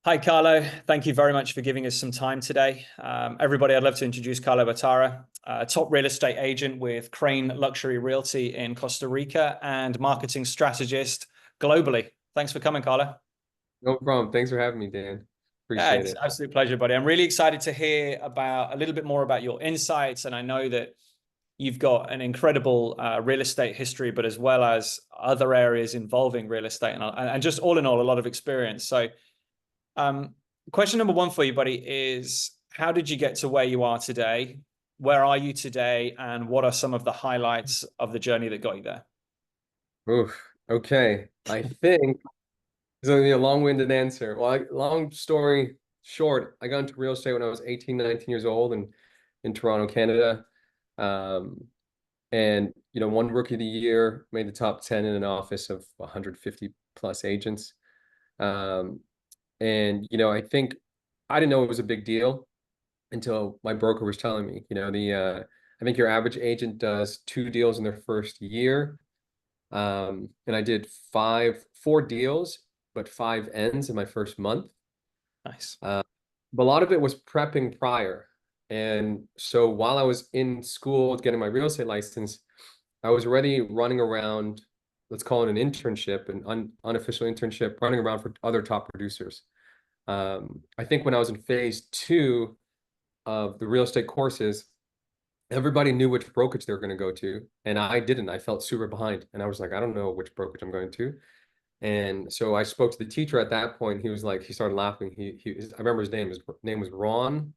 Hi, Carlo. Thank you very much for giving us some time today. Everybody, I'd love to introduce Carlo Batara, a top real estate agent with Crane Luxury Realty in Costa Rica and marketing strategist globally. Thanks for coming, Carlo. No problem. Thanks for having me, Dan. Yeah, Appreciate it's an it. absolute pleasure, buddy. I'm really excited to hear about a little bit more about your insights. And I know that you've got an incredible real estate history, but as well as other areas involving real estate and just all in all, a lot of experience. So Um, question number one for you, buddy, is how did you get to where you are today? Where are you today? And what are some of the highlights of the journey that got you there? Oof. Okay. I think it's going to be a long-winded answer. Well, long story short, I got into real estate when I was 18, 19 years old and in Toronto, Canada. Um, and, one rookie of the year, made the top 10 in an office of 150 plus agents. Um, and, I think I didn't know it was a big deal until my broker was telling me, I think your average agent does 2 deals in their first year. And I did four deals, but five ends in my first month. Nice. Uh, but a lot of it was prepping prior. And so while I was in school getting my real estate license, I was already running around, let's call it an internship, an unofficial internship, running around for other top producers. I think when I was in phase two of the real estate courses, everybody knew which brokerage they were going to go to, and I didn't. I felt super behind, and I was like, I don't know which brokerage I'm going to. And so I spoke to the teacher at that point. He was like, he started laughing. I remember his name. His name was Ron.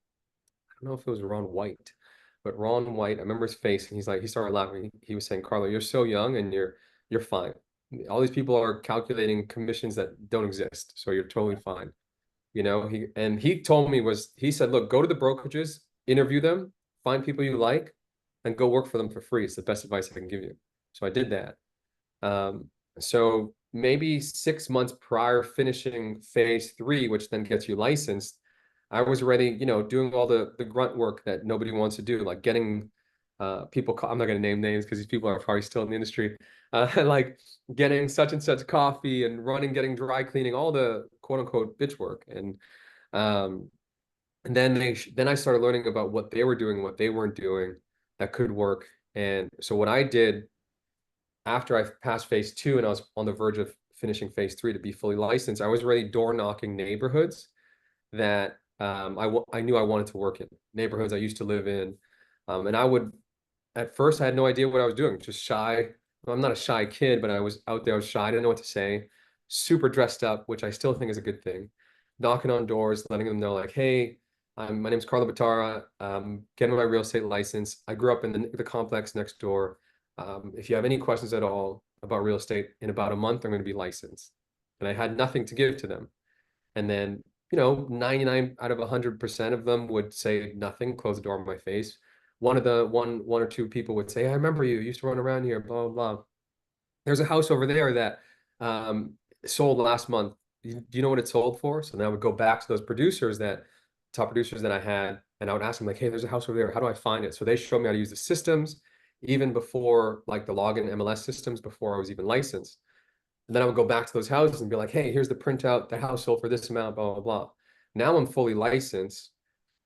I don't know if it was Ron White, but Ron White. I remember his face, and he started laughing. He was saying, Carlo, you're so young, and you're fine. All these people are calculating commissions that don't exist, so you're totally fine. He told me he said, look, go to the brokerages, interview them, find people you like, and go work for them for free. It's the best advice I can give you. So I did that. So maybe 6 months prior finishing phase three, which then gets you licensed, I was already, doing all the grunt work that nobody wants to do, like getting people. I'm not going to name names because these people are probably still in the industry. Like getting such and such coffee and getting dry cleaning, all the quote unquote bitch work. Um, and then I started learning about what they were doing, what they weren't doing that could work. And so what I did after I passed phase two and I was on the verge of finishing phase three to be fully licensed, I was already door knocking neighborhoods that I knew I wanted to work in, neighborhoods I used to live in. And at first, I had no idea what I was doing, just shy. Well, I'm not a shy kid, but I was out there, I was shy. I didn't know what to say. Super dressed up, which I still think is a good thing. Knocking on doors, letting them know, like, hey, my name's Carlo Batara. Getting my real estate license. I grew up in the complex next door. If you have any questions at all about real estate, in about a month, I'm going to be licensed. And I had nothing to give to them. And then, 99 out of 100% of them would say nothing, close the door in my face. One or two people would say, I remember you used to run around here, blah, blah, blah. There's a house over there that um, sold last month. Do you know what it sold for? So then I would go back to those top producers that I had, and I would ask them like, hey, there's a house over there. How do I find it? So they showed me how to use the systems, even before like the login MLS systems, before I was even licensed. And then I would go back to those houses and be like, hey, here's the printout, the house sold for this amount, blah, blah, blah. Now I'm fully licensed,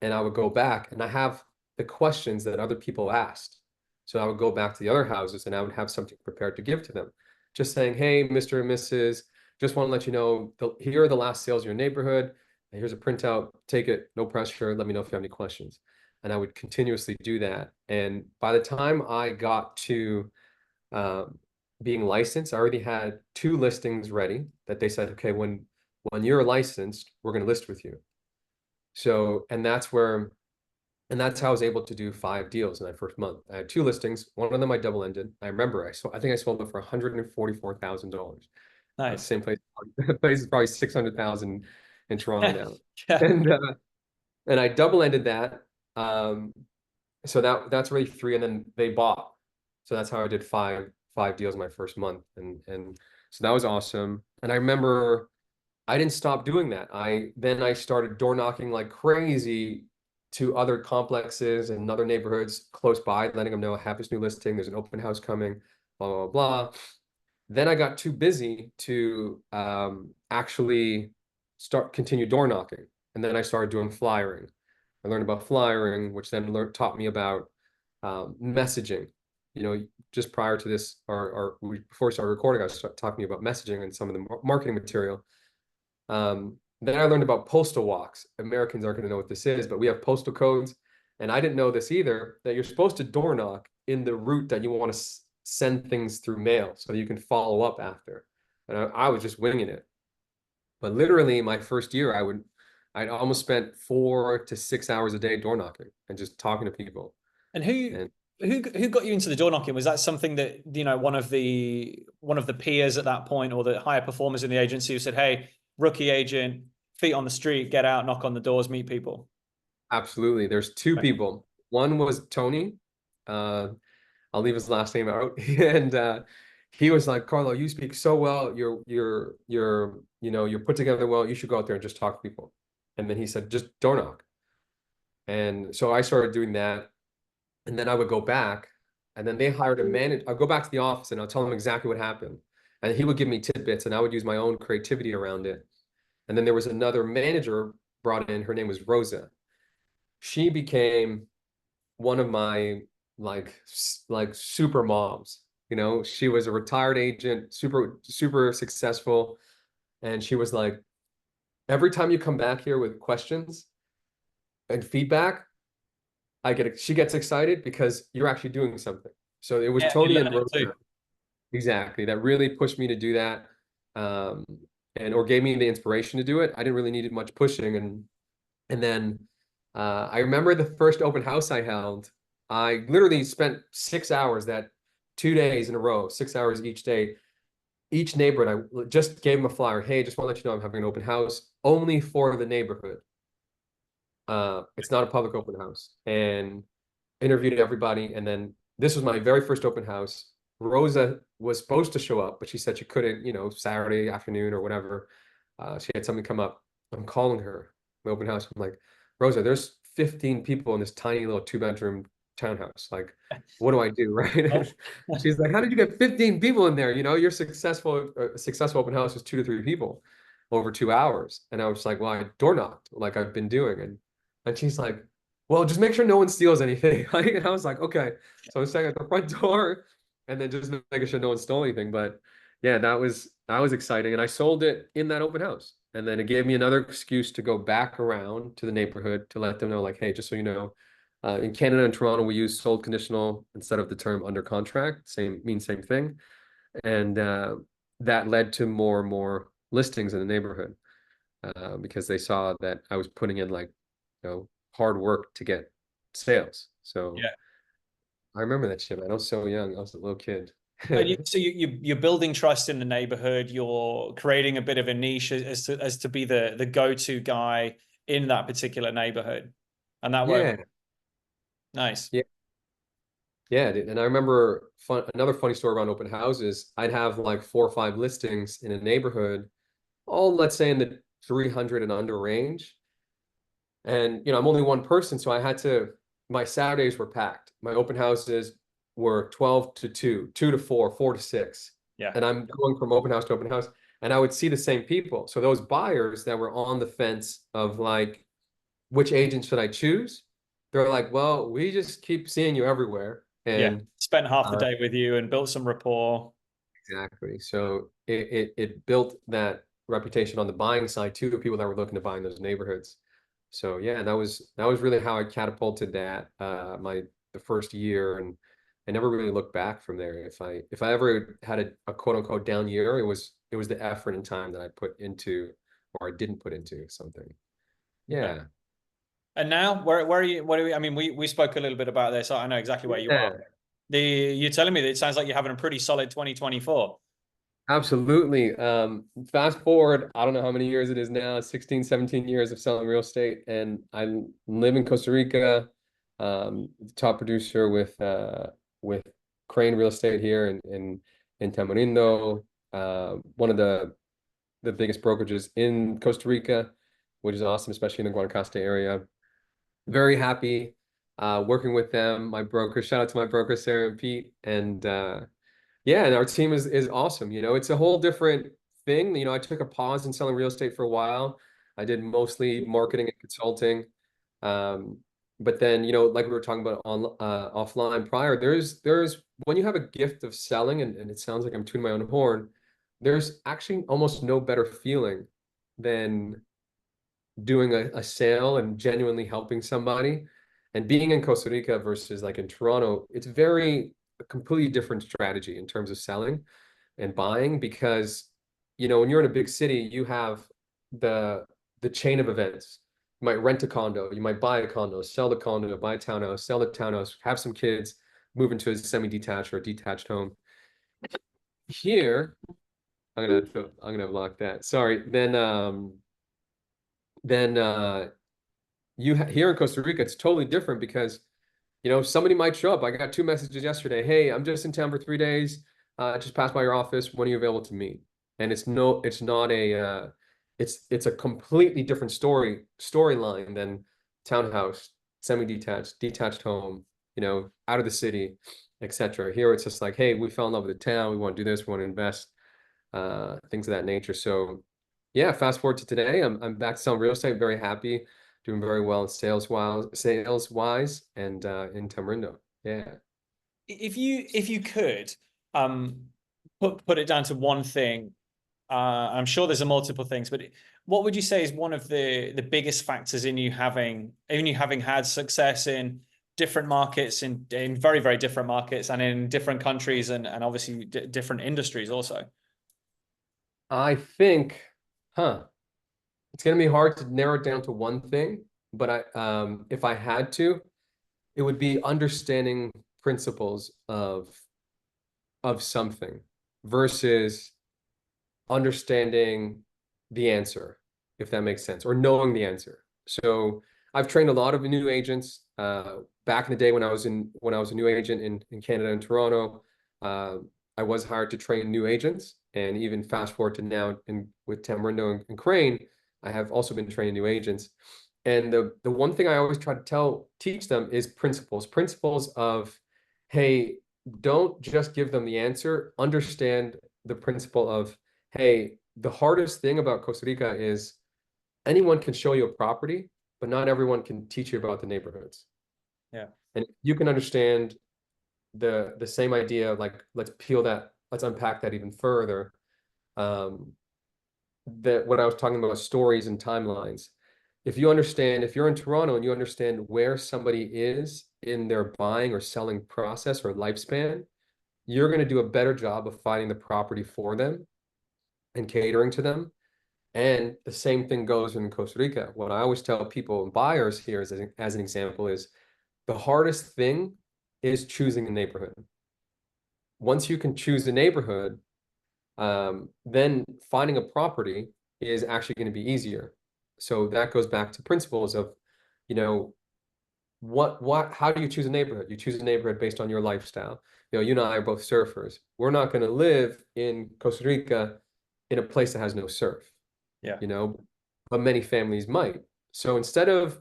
and I would go back and I have the questions that other people asked. So I would go back to the other houses and I would have something prepared to give to them. Just saying, hey, Mr. and Mrs., just want to let you know, here are the last sales in your neighborhood. Here's a printout, take it, no pressure. Let me know if you have any questions. And I would continuously do that. And by the time I got to um, being licensed, I already had two listings ready that they said, okay, when you're licensed, we're going to list with you. So, and that's how I was able to do 5 deals in that first month. I had two listings. One of them I double ended. I remember I think I sold it for $144,000. Nice. Same place. The place is probably 600,000 in Toronto Yeah. now. Yeah. And I double ended that. Um, so that's really three, and then they bought. So that's how I did five deals in my first month, and so that was awesome. And I remember I didn't stop doing that. I started door knocking like crazy to other complexes and other neighborhoods close by, letting them know I have this new listing. There's an open house coming, blah blah blah. Then I got too busy to actually continue door knocking. And then I started doing flyering. I learned about flyering, which then taught me about messaging. You know, just prior to this, before we started recording, I was talking about messaging and some of the marketing material. Then I learned about postal walks. Americans aren't going to know what this is, but we have postal codes. And I didn't know this either, that you're supposed to door knock in the route that you want to send things through mail so you can follow up after. And I was just winging it. But literally my first year, I'd almost spent 4 to 6 hours a day door knocking and just talking to people. And who And who got you into the door knocking? Was that something that, you know, one of the peers at that point, or the higher performers in the agency, who said, "Hey, rookie agent, feet on the street, get out, knock on the doors, meet people"? absolutely, there's two Okay. people. One was Tony. Uh, I'll leave his last name out. And he was like, Carlo, you speak so well. You're put together well. You should go out there and just talk to people. And then he said, just door knock. And so I started doing that. And then I would go back, and then they hired a manager. I'll go back to the office and I'll tell him exactly what happened. And he would give me tidbits and I would use my own creativity around it. And then there was another manager brought in. Her name was Rosa. She became one of my like super moms. You know, she was a retired agent, super successful. And she was like, every time you come back here with questions and feedback, she gets excited because you're actually doing something. So it was Yeah, you Tony and learn it Rosa, too. exactly, that really pushed me to do that. Um, or gave me the inspiration to do it. I didn't really need much pushing. And then I remember the first open house I held. I literally spent 6 hours that 2 days in a row, 6 hours each day. Each neighborhood, I just gave them a flyer. Hey, just want to let you know I'm having an open house only for the neighborhood. It's not a public open house. And interviewed everybody. And then this was my very first open house. Rosa was supposed to show up, but she said she couldn't, Saturday afternoon or whatever. She had something come up. I'm calling her, my open house. I'm like, Rosa, there's 15 people in this tiny little 2-bedroom townhouse. Like, what do I do? Right. She's like, how did you get 15 people in there? Your successful open house is 2 to 3 people over 2 hours. And I was like, well, I door knocked like I've been doing. And she's like, well, just make sure no one steals anything. Right? And I was like, okay. So I was staying at the front door and then just making sure no one stole anything. But yeah, that was exciting. And I sold it in that open house. And then it gave me another excuse to go back around to the neighborhood to let them know, like, hey, just so you know, in Canada and Toronto, we use sold conditional instead of the term under contract. Same thing. And that led to more and more listings in the neighborhood because they saw that I was putting in like, hard work to get sales. So Yeah. I remember that shit, man. I was so young. I was a little kid. And you're building trust in the neighborhood. You're creating a bit of a niche as to be the go-to guy in that particular neighborhood, and that worked. Yeah. Nice. Yeah. Yeah, dude. And I remember another funny story around open houses. I'd have like 4 or 5 listings in a neighborhood, all let's say in the 300 and under range. And I'm only one person, so my Saturdays were packed. My open houses were 12 to 2, 2 to 4, 4 to 6. Yeah. And I'm going from open house to open house, and I would see the same people. So those buyers that were on the fence of like, which agent should I choose? They're like, well, we just keep seeing you everywhere. Yeah. And Spent half the uh, day with you and built some rapport. exactly. So it built that reputation on the buying side too, the people that were looking to buy in those neighborhoods. So yeah, that was really how I catapulted that the first year, and I never really looked back from there. If I ever had a quote unquote down year, it was the effort and time that I put into or I didn't put into something. Okay. Yeah. And now, where are you? What are we? I mean, we spoke a little bit about this. I know exactly where you are. Yeah. You're telling me that it sounds like you're having a pretty solid 2024. Absolutely. Fast forward, I don't know how many years it is now, 16, 17 years of selling real estate. And I live in Costa Rica, top producer with Crane Real Estate here in Tamarindo, one of the biggest brokerages in Costa Rica, which is awesome, especially in the Guanacaste area. Very happy working with them. My broker, shout out to my broker, Sarah and Pete. And yeah, and our team is awesome. It's a whole different thing. You know, I took a pause in selling real estate for a while. I did mostly marketing and consulting. Um, but then, you know, like we were talking about on offline prior, there's when you have a gift of selling, and it sounds like I'm tooting my own horn, there's actually almost no better feeling than doing a sale and genuinely helping somebody. And being in Costa Rica versus like in Toronto, it's very a completely different strategy in terms of selling and buying because, you know, when you're in a big city, you have the the chain of events. You might rent a condo, you might buy a condo, sell the condo, buy a townhouse, sell the townhouse, have some kids, move into a semi-detached or a detached home. Here, I'm gonna block that. Sorry. Then here in Costa Rica, it's totally different because, you know, somebody might show up. I got two messages yesterday. Hey, I'm just in town for 3 days. I just passed by your office. When are you available to meet? And it's not it's a completely different storyline than townhouse, semi-detached, detached home, you know, out of the city, etc. Here it's just like, hey, we fell in love with the town. We want to do this. We want to invest, things of that nature. So yeah, fast forward to today, I'm back to selling real estate, very happy, doing very well in sales wise, and in Tamarindo. Yeah. If you could um put it down to one thing, I'm sure there's a multiple things, but what would you say is one of the biggest factors in you having had success in different markets, in very, very different markets, and in different countries, and obviously different industries also? I think, it's gonna be hard to narrow it down to one thing, but if I had to, it would be understanding principles of something versus understanding the answer, if that makes sense, or knowing the answer. So I've trained a lot of new agents. Back in the day when I was a new agent in Canada and Toronto, uh, I was hired to train new agents. And even fast forward to now with Tamarindo and Crane, I have also been training new agents. And the one thing I always try to teach them is principles of, hey, don't just give them the answer, understand the principle of, hey, the hardest thing about Costa Rica is anyone can show you a property, but not everyone can teach you about the neighborhoods. Yeah. And you can understand the same idea, like let's unpack that even further. Um, that what I was talking about stories and timelines. If you're in Toronto and you understand where somebody is in their buying or selling process or lifespan, you're going to do a better job of finding the property for them and catering to them. And the same thing goes in Costa Rica. What I always tell people and buyers here as an example is the hardest thing is choosing a neighborhood. Once you can choose a neighborhood, then finding a property is actually going to be easier. So that goes back to principles of, you know, how do you choose a neighborhood? You choose a neighborhood based on your lifestyle. You know, you and I are both surfers. We're not going to live in Costa Rica in a place that has no surf, Yeah. you know, but many families might. So instead of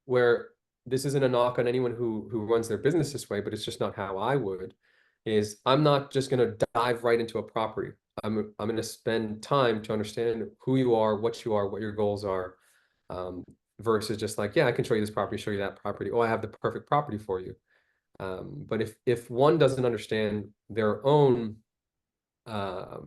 where this isn't a knock on anyone who runs their business this way, but it's just not how I would, is I'm not just going to dive right into a property. I'm going to spend time to understand who you are, what your goals are, um, versus just like, yeah, I can show you this property, show you that property. Oh, I have the perfect property for you. But if one doesn't understand their own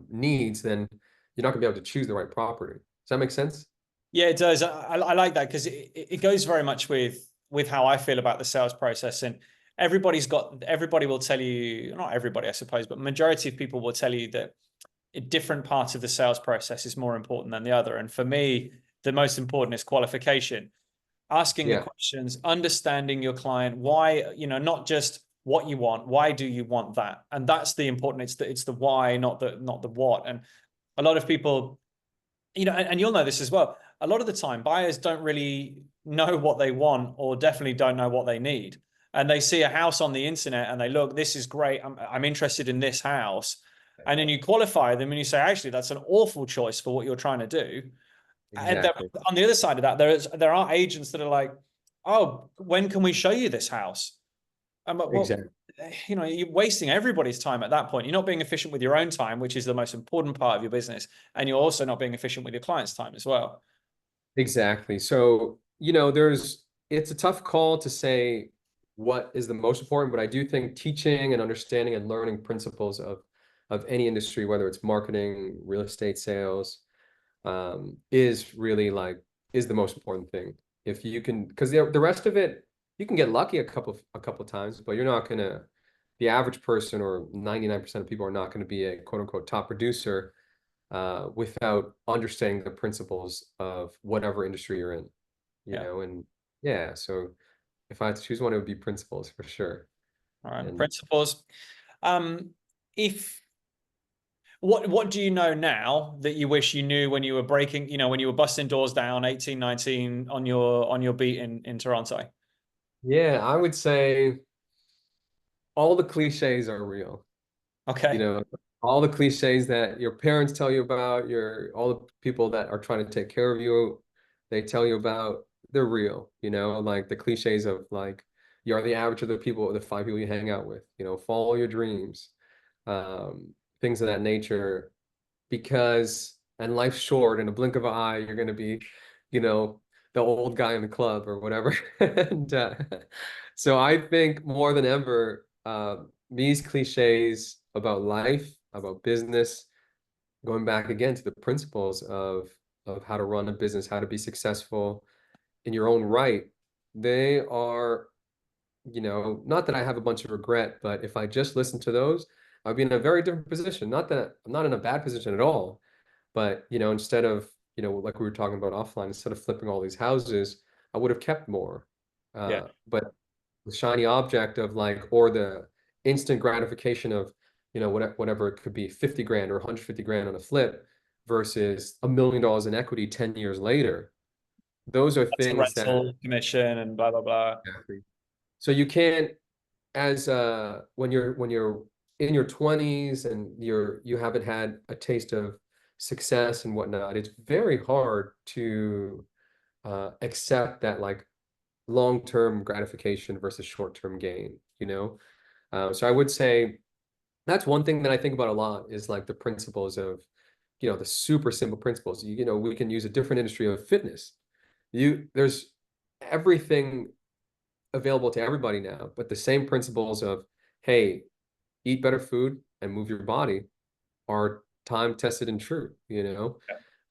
needs, then you're not gonna be able to choose the right property. Does that make sense? Yeah, it does. I like that because it goes very much with how I feel about the sales process. And everybody will tell you, not everybody, I suppose, but majority of people will tell you that a different part of the sales process is more important than the other. And for me, the most important is qualification, asking the Yeah, questions, understanding your client, why, not just what you want, why do you want that? And that's the important, it's the why, not the what. And a lot of people, and you'll know this as well. A lot of the time, buyers don't really know what they want, or definitely don't know what they need. And they see a house on the internet and they look, this is great. I'm interested in this house. And then you qualify them and you say, actually, that's an awful choice for what you're trying to do. And exactly. on the other side of that, there are agents that are like, oh, when can we show you this house? I'm like, well, Exactly. you know, you're wasting everybody's time at that point. You're not being efficient with your own time, which is the most important part of your business, and you're also not being efficient with your clients' time as well. Exactly. So, it's a tough call to say what is the most important, but I do think teaching and understanding and learning principles of any industry, whether it's marketing, real estate sales, is really is the most important thing. If you can, because the rest of it, you can get lucky a couple times, but you're not gonna, the average person or 99% of people are not going to be a quote unquote top producer without understanding the principles of whatever industry you're in, Yeah. and yeah, so if I had to choose one, it would be principles for sure. All right. And Principles. Um, if what do you know now that you wish you knew when you were breaking, you know, when you were busting doors down 18, 19 on your beat in Toronto? yeah, I would say all the cliches are real. you Okay. know, all the cliches that your parents tell you about, all the people that are trying to take care of you, they tell you about, they're real, like the cliches of you're the average of the 5 people you hang out with, follow your dreams, things of that nature, because and life's short. In a blink of an eye, you're going to be, you know, the old guy in the club or whatever. And so I think more than ever, these cliches about life, about business, going back again to the principles of how to run a business, how to be successful in your own right, they are, not that I have a bunch of regret, but if I just listened to those, I'd be in a very different position. Not that I'm not in a bad position at all, but instead of, like we were talking about offline, instead of flipping all these houses, I would have kept more. Yeah. But the shiny object of or the instant gratification of, whatever it could be, 50 grand or 150 grand on a flip versus $1 million in equity 10 years later. Those are That's the things that, rental commission and blah blah blah. exactly. So you can't, as when you're in your 20s and you haven't had a taste of success and whatnot, it's very hard to accept that long-term gratification versus short-term gain, so I would say that's one thing that I think about a lot is the principles of, the super simple principles. We can use a different industry of fitness. There's everything available to everybody now, but the same principles of, hey, eat better food and move your body are time tested and true, Yeah.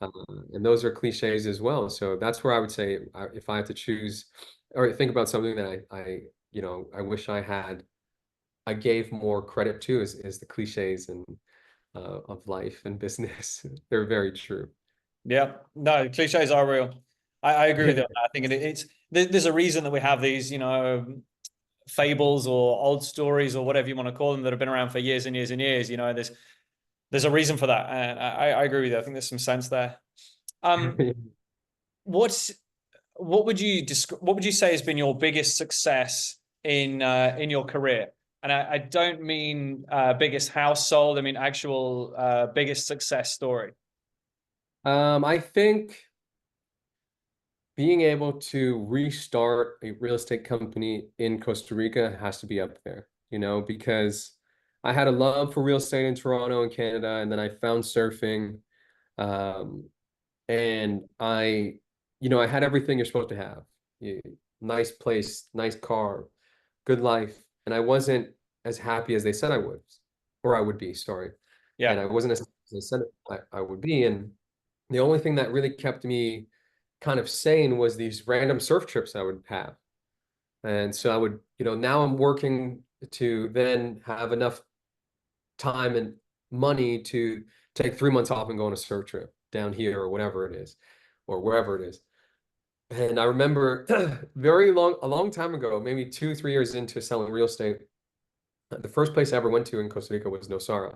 uh, and those are cliches as well. So that's where I would say, if I had to choose or think about something that I wish I gave more credit to, is the cliches and of life and business. They're very true. Yeah. No, cliches are real. I agree with Yeah. you on that. I think there's a reason that we have these, you know, fables or old stories or whatever you want to call them that have been around for years and years and years. You know, there's a reason for that, and I agree with you. I think there's some sense there. Um, what's what would you say has been your biggest success in your career? And I don't mean biggest household. I mean actual biggest success story. I think being able to restart a real estate company in Costa Rica has to be up there, because I had a love for real estate in Toronto and Canada, and then I found surfing. Um, and I had everything you're supposed to have. You, Nice place, nice car, good life. And I wasn't as happy as they said I would, or I would be, sorry. And Yeah, I wasn't as happy as they said I would be. And the only thing that really kept me kind of sane was these random surf trips I would have. And so I would, now I'm working to then have enough time and money to take 3 months off and go on a surf trip down here or whatever it is, or wherever it is. And I remember a long time ago, maybe 2, 3 years into selling real estate, the first place I ever went to in Costa Rica was Nosara.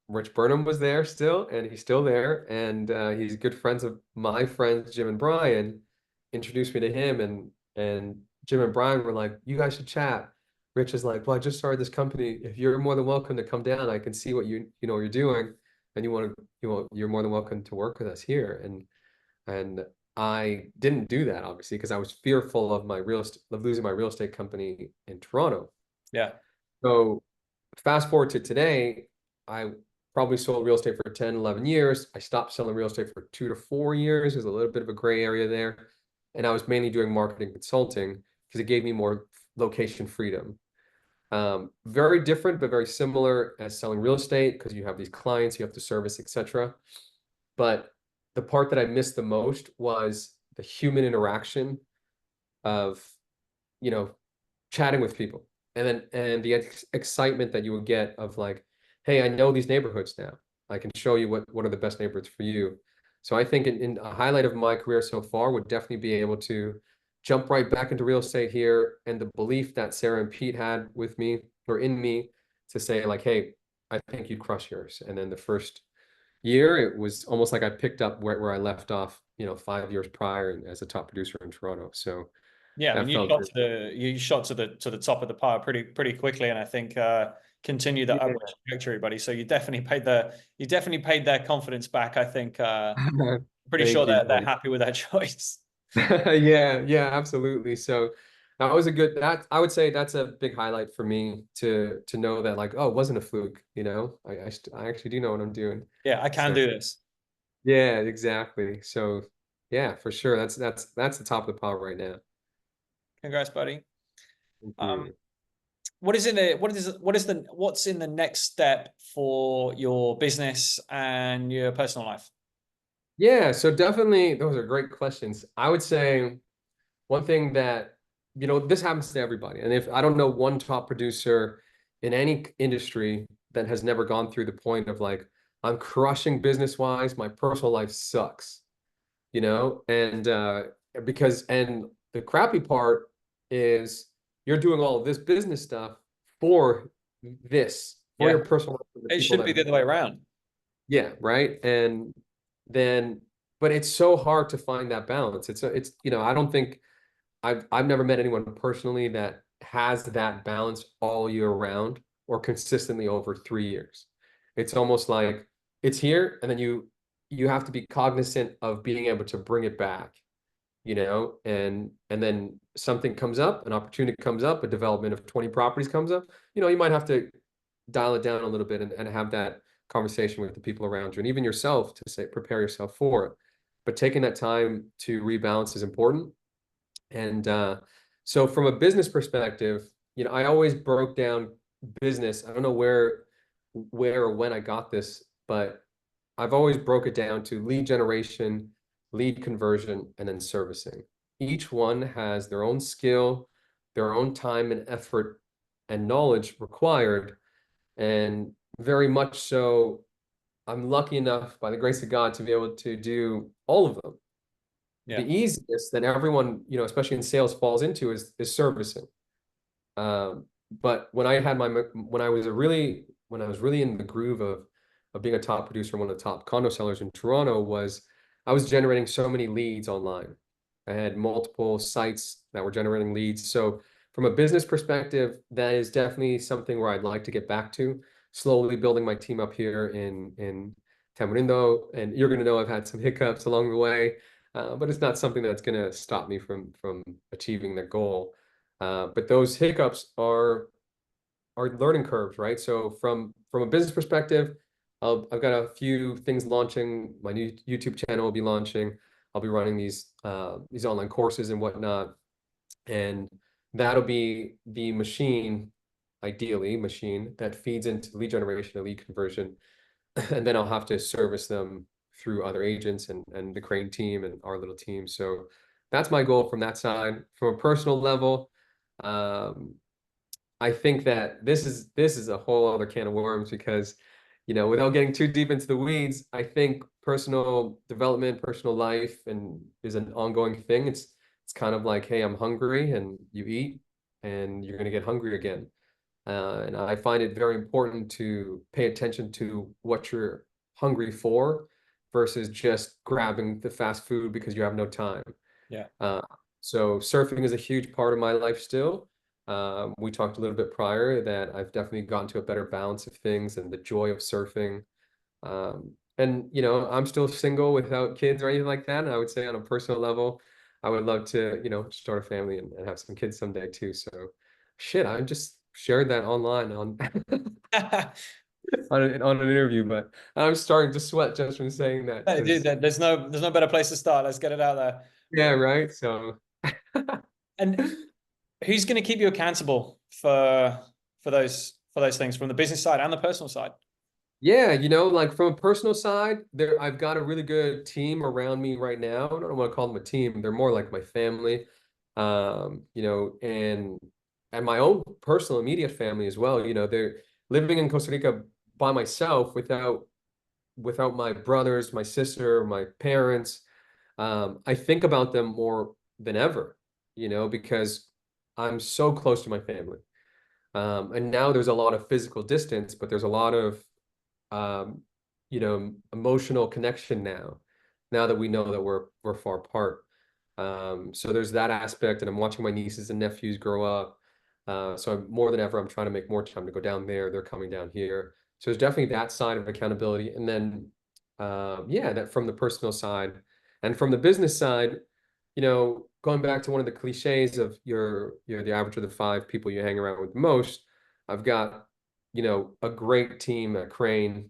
Rich Burnham was there still, and he's still there, and he's good friends of my friends Jim and Brian. Introduced me to him, and Jim and Brian were like, "You guys should chat." Rich is like, "Well, I just started this company. If you're more than welcome to come down, I can see what you're doing, and you're more than welcome to work with us here." And I didn't do that obviously because I was fearful of of losing my real estate company in Toronto. Yeah. So fast forward to today, I probably sold real estate for 10, 11 years. I stopped selling real estate for 2 to 4 years. There's a little bit of a gray area there. And I was mainly doing marketing consulting because it gave me more location freedom. Very different, but very similar as selling real estate because you have these clients you have to service, etc. But the part that I missed the most was the human interaction of, you know, chatting with people, and the excitement that you would get of like, hey, I know these neighborhoods now. I can show you what are the best neighborhoods for you. So I think in a highlight of my career so far would definitely be able to jump right back into real estate here, and the belief that Sarah and Pete had with me or in me to say like, hey, I think you'd crush yours. And then the first year, it was almost like I picked up where I left off, 5 years prior as a top producer in Toronto. So Yeah, I mean, that felt good. you shot to the top of the pile pretty quickly, and I think continue the upward Yeah. trajectory, buddy. So you definitely paid their confidence back. I think pretty sure Thank you, they're buddy. happy with that choice. Yeah, yeah, absolutely. So that was a good that I would say that's a big highlight for me to know that like, oh, it wasn't a fluke, I actually do know what I'm doing. Yeah, I can So do this. yeah, exactly. So yeah, for sure. That's the top of the pile right now. Congrats, buddy. Thank Um, you. what's in the next step for your business and your personal life? Yeah, so definitely those are great questions. I would say one thing that, this happens to everybody. And if I don't know one top producer in any industry that has never gone through the point of like, I'm crushing business wise, my personal life sucks, and and the crappy part is you're doing all of this business stuff for for Yeah, your personal life, for the it people should that be the other way around. yeah, right. And then, but it's so hard to find that balance. I don't think I've never met anyone personally that has that balance all year round or consistently over 3 years. It's almost like it's here, and then you have to be cognizant of being able to bring it back, and then something comes up, an opportunity comes up, a development of 20 properties comes up, you might have to dial it down a little bit and have that conversation with the people around you and even yourself to say prepare yourself for it. But taking that time to rebalance is important. And so from a business perspective, I always broke down business. I don't know where or when I got this, but I've always broke it down to lead generation, lead conversion, and then servicing. Each one has their own skill, their own time and effort and knowledge required. And very much so, I'm lucky enough by the grace of God to be able to do all of them. The Yeah, easiest that everyone, especially in sales, falls into is servicing. But when I was really in the groove of being a top producer, one of the top condo sellers in Toronto, was I was generating so many leads online. I had multiple sites that were generating leads. So from a business perspective, that is definitely something where I'd like to get back to, slowly building my team up here in Tamarindo. And you're going to know I've had some hiccups along the way, but it's not something that's going to stop me from achieving the goal. But those hiccups are learning curves, right? So from a business perspective, I've got a few things launching. My new YouTube channel will be launching. I'll be running these online courses and whatnot, and that'll be the machine, ideally machine that feeds into lead generation and lead conversion, and then I'll have to service them through other agents and the Crane team and our little team. So that's my goal from that side. From a personal level, um, I think that this is a whole other can of worms because, without getting too deep into the weeds, I think personal development, personal life, and is an ongoing thing. It's kind of like, hey, I'm hungry, and you eat, and you're gonna get hungry again. And I find it very important to pay attention to what you're hungry for versus just grabbing the fast food because you have no time. yeah, Uh, so surfing is a huge part of my life still. We talked a little bit prior that I've definitely gotten to a better balance of things and the joy of surfing. And I'm still single without kids or anything like that. And I would say on a personal level, I would love to, start a family and have some kids someday too. So shit, I'm just shared that online on on an interview, but I'm starting to sweat just from saying that Dude, because there's no better place to start. Let's get it out there. yeah, right. So And who's going to keep you accountable for those things from the business side and the personal side? yeah, like from a personal side, I've got a really good team around me right now. I don't want to call them a team. They're more like my family. And my own personal immediate family as well. They're living in Costa Rica by myself without my brothers, my sister, my parents. I think about them more than ever, because I'm so close to my family. And now there's a lot of physical distance, but there's a lot of um, emotional connection now that we know that we're far apart. So there's that aspect, and I'm watching my nieces and nephews grow up. So more than ever, I'm trying to make more time to go down there. They're coming down here. So there's definitely that side of accountability. And then, yeah, that from the personal side and from the business side, going back to one of the cliches of you're the average of the five people you hang around with the most. I've got, a great team at Crane.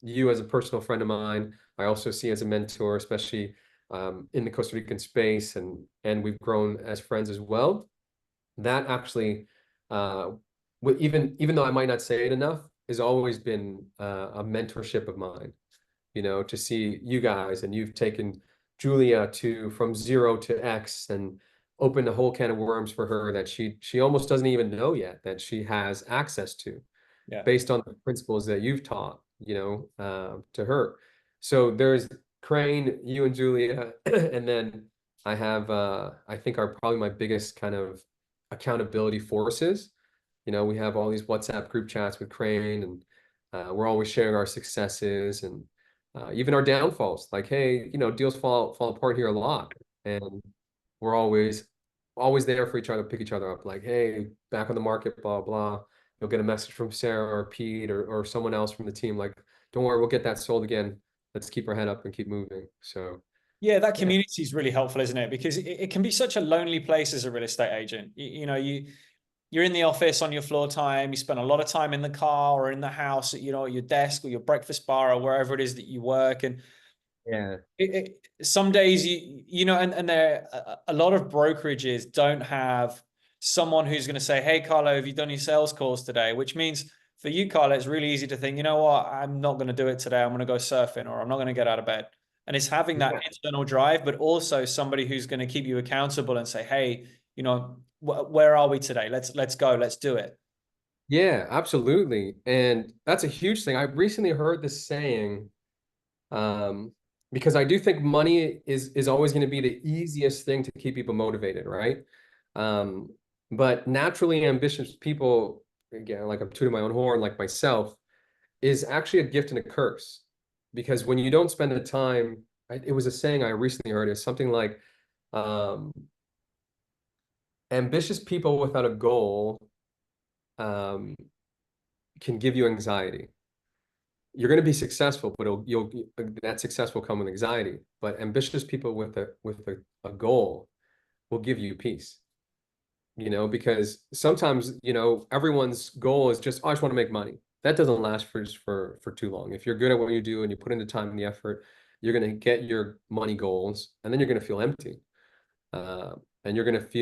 You as a personal friend of mine, I also see as a mentor, especially in the Costa Rican space, and we've grown as friends as well. That actually, uh, even though I might not say it enough, has always been a mentorship of mine. To see you guys, and you've taken Julia to from zero to X and opened a whole can of worms for her that she almost doesn't even know yet that she has access to, Yeah. based on the principles that you've taught, to her. So there's Crane, you and Julia, and then I have I think are probably my biggest kind of accountability forces. We have all these WhatsApp group chats with Crane, and we're always sharing our successes and even our downfalls. Like, hey, deals fall apart here a lot, and we're always there for each other, pick each other up. Like, hey, back on the market, blah blah. You'll get a message from Sarah or Pete or someone else from the team. Like, don't worry, we'll get that sold again. Let's keep our head up and keep moving. So Yeah, that yeah, community is really helpful, isn't it? Because it can be such a lonely place as a real estate agent. You're in the office on your floor time. You spend a lot of time in the car or in the house, at your desk or your breakfast bar or wherever it is that you work. And yeah, some days and there a lot of brokerages don't have someone who's going to say, hey Carlo, have you done your sales calls today? Which means for you, Carlo, it's really easy to think, you know what, I'm not going to do it today, I'm going to go surfing, or I'm not going to get out of bed. And it's having that yeah. internal drive, but also somebody who's going to keep you accountable and say, hey, where are we today? Let's go, let's do it. Yeah, absolutely. And that's a huge thing. I recently heard this saying, um, because I do think money is always going to be the easiest thing to keep people motivated, right? Um, but naturally ambitious people, again, like I'm tooting my own horn, like myself, is actually a gift and a curse. Because when you don't spend the time, it was a saying I recently heard, is something like, um, ambitious people without a goal, um, can give you anxiety. You're going to be successful, but you'll that success will come with anxiety. But ambitious people with a goal will give you peace. Because sometimes, everyone's goal is just, oh, I just want to make money. That doesn't last for too long. If you're good at what you do and you put in the time and the effort, you're going to get your money goals, and then you're going to feel empty. Uh, and then you're not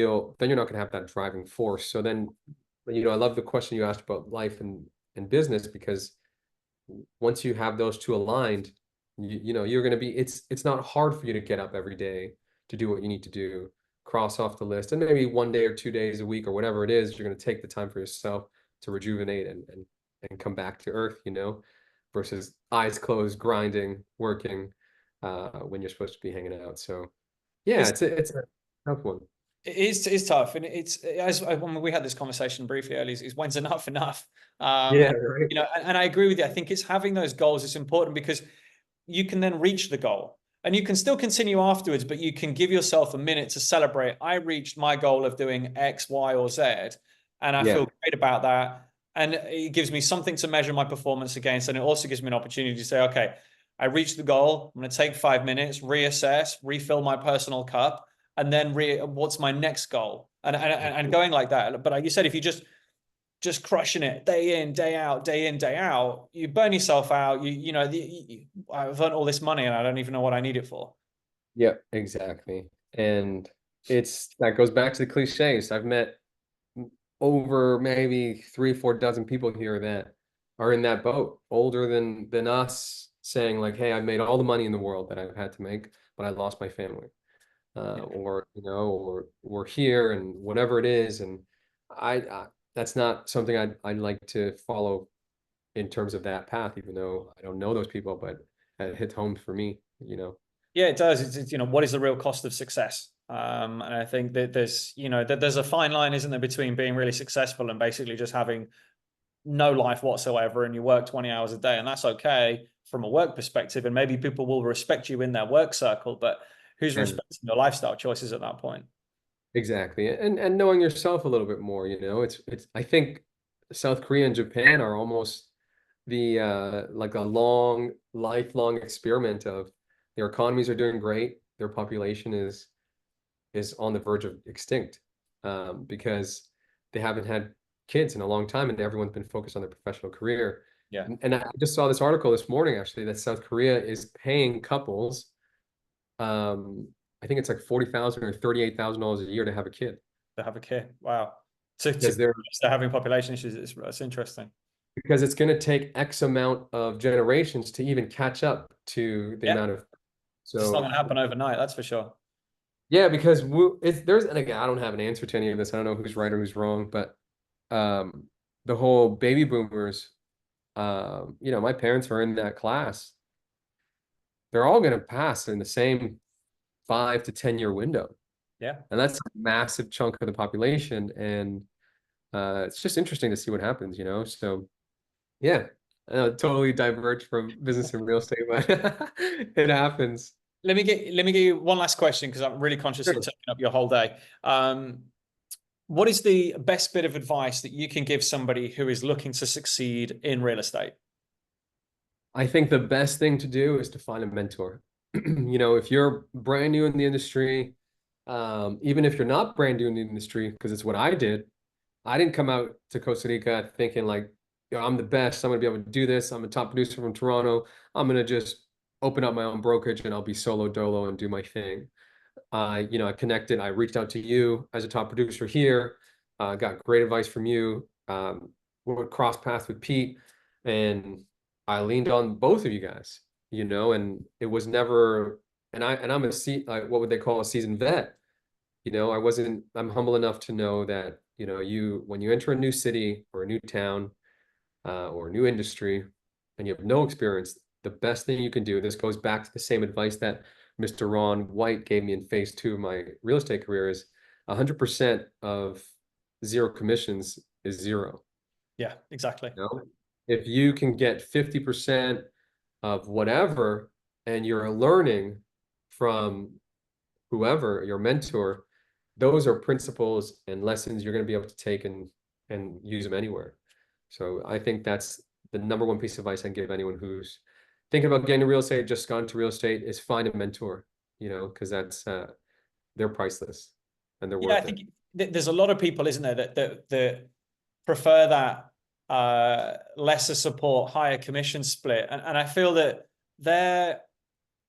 going to have that driving force. So then, I love the question you asked about life and business, because once you have those two aligned, you're going to be, it's not hard for you to get up every day to do what you need to do, cross off the list, and maybe 1 day or 2 days a week or whatever it is, you're going to take the time for yourself to rejuvenate and come back to earth, versus eyes closed, grinding, working, when you're supposed to be hanging out. So yeah, It's it's a tough one. it's tough, and it's as when we had this conversation briefly earlier, is when's enough enough? Yeah, right. And I agree with you. I think it's having those goals is important because you can then reach the goal and you can still continue afterwards, but you can give yourself a minute to celebrate. I reached my goal of doing X, Y, or Z, and I Yeah, feel great about that. And it gives me something to measure my performance against. And it also gives me an opportunity to say, okay, I reached the goal. I'm going to take 5 minutes, reassess, refill my personal cup, and then what's my next goal? And going like that. But like you said, if you just just crushing it day in, day out, day in, day out, you burn yourself out. I've earned all this money and I don't even know what I need it for. Yeah, exactly. And it's that goes back to the cliches. I've met over maybe 3 or 4 dozen people here that are in that boat, older than us, saying like, "Hey, I've made all the money in the world that I've had to make, but I lost my family." Yeah. Or or we're here and whatever it is, and I that's not something I'd like to follow in terms of that path, even though I don't know those people, but it hits home for me. Yeah, it does. What is the real cost of success? And I think that there's a fine line, isn't there, between being really successful and basically just having no life whatsoever, and you work 20 hours a day, and that's okay from a work perspective. And maybe people will respect you in their work circle, but who's And respecting your lifestyle choices at that point? exactly. And knowing yourself a little bit more. It's I think South Korea and Japan are almost the like a lifelong experiment of their economies are doing great, their population is on the verge of extinct, because they haven't had kids in a long time and everyone's been focused on their professional career. Yeah, And I just saw this article this morning actually that South Korea is paying couples, I think it's like 40,000 or $38,000 a year to have a kid to have a kid. Wow. To because they're having population issues, it's interesting. because it's going to take X amount of generations to even catch up to the Yeah, amount of it's not so going to happen overnight, that's for sure. yeah, because there's and again I don't have an answer to any of this. I don't know who's right or who's wrong, but um the whole baby boomers, my parents are in that class. They're all going to pass in the same 5 to 10 year window, Yeah. and that's a massive chunk of the population. And it's just interesting to see what happens. So yeah, I know, totally diverge from business and real estate, but it happens. Let me get you one last question because I'm really conscious of Sure. taking up your whole day. What is the best bit of advice that you can give somebody who is looking to succeed in real estate? I think the best thing to do is to find a mentor. If you're brand new in the industry, even if you're not brand new in the industry, because it's what I did. I didn't come out to Costa Rica thinking like, I'm the best. I'm going to be able to do this. I'm a top producer from Toronto. I'm going to just open up my own brokerage and I'll be solo dolo and do my thing. I connected. I reached out to you as a top producer here. Got great advice from you. Would cross paths with Pete, and I leaned on both of you guys. And it was never. And I'm what would they call a seasoned vet? I wasn't. I'm humble enough to know that when you enter a new city or a new town, or a new industry, and you have no experience, the best thing you can do, this goes back to the same advice that Mr. Ron White gave me in phase 2 of my real estate career, is 100% of zero commissions is zero. Yeah, exactly. You know? If you can get 50% of whatever and you're learning from whoever, your mentor, those are principles and lessons you're going to be able to take and use them anywhere. So I think that's the number one piece of advice I give anyone who's thinking about getting into real estate, just gone to real estate, is find a mentor, because they're priceless and they're Yeah, I worth it. think there's a lot of people, isn't there, that prefer that lesser support, higher commission split, and I feel that they're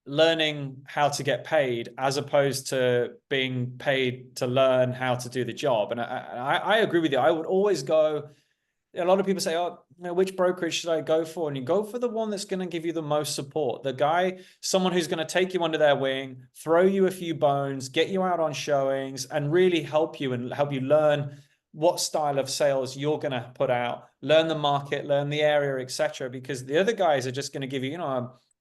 learning how to get paid as opposed to being paid to learn how to do the job. And I agree with you. I would always go. A lot of people say, "Oh, which brokerage should I go for?" And you go for the one that's going to give you the most support. Someone who's going to take you under their wing, throw you a few bones, get you out on showings, and really help you learn what style of sales you're going to put out, learn the market, learn the area, etc. Because the other guys are just going to give you,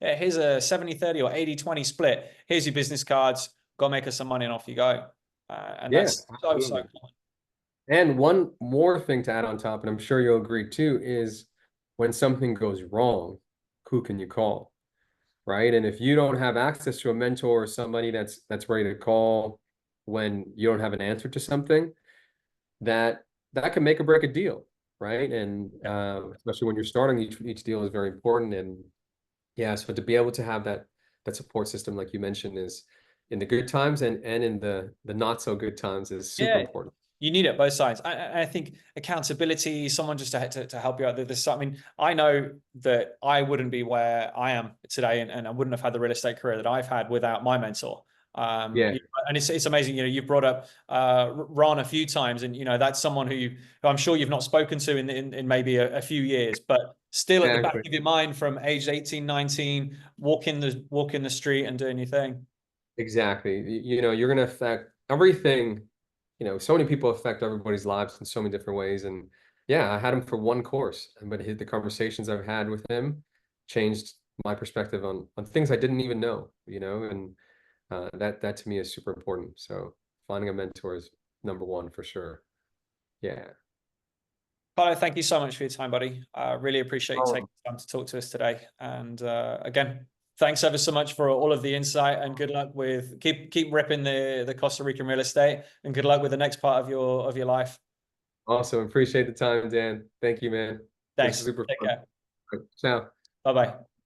here's a 70-30 or 80-20 split. Here's your business cards. Go make us some money and off you go. And Yeah, that's so absolutely. common. And one more thing to add on top, and I'm sure you'll agree too, is when something goes wrong, who can you call? Right? And if you don't have access to a mentor or somebody that's ready to call when you don't have an answer to something, that can make or break a deal, right? And Yeah. especially when you're starting, each deal is very important. And yeah, so to be able to have that support system, like you mentioned, is in the good times and in the not so good times is super Yeah, important. You need it both sides. I think accountability, someone just to help you out. This, I mean, I know that I wouldn't be where I am today, and I wouldn't have had the real estate career that I've had without my mentor. Yeah, And it's amazing. You know, you've brought up Ron a few times, and you know that's someone who I'm sure you've not spoken to in maybe a few years, but still at the back exactly. of your mind from age 18, 19, walking the street and doing your thing. Exactly. You know, you're going to affect everything. You know, so many people affect everybody's lives in so many different ways. And yeah, I had him for one course, but the conversations I've had with him changed my perspective on things I didn't even know, you know, and that to me is super important. So finding a mentor is number one for sure. Yeah. Carlo, thank you so much for your time, buddy. Really appreciate you taking Oh, the time to talk to us today. And again, thanks ever so much for all of the insight, and good luck with keep ripping the Costa Rican real estate, and good luck with the next part of your life. awesome. Appreciate the time, Dan. Thank you, man. It was Thanks. super Take fun. care. Ciao. Bye bye.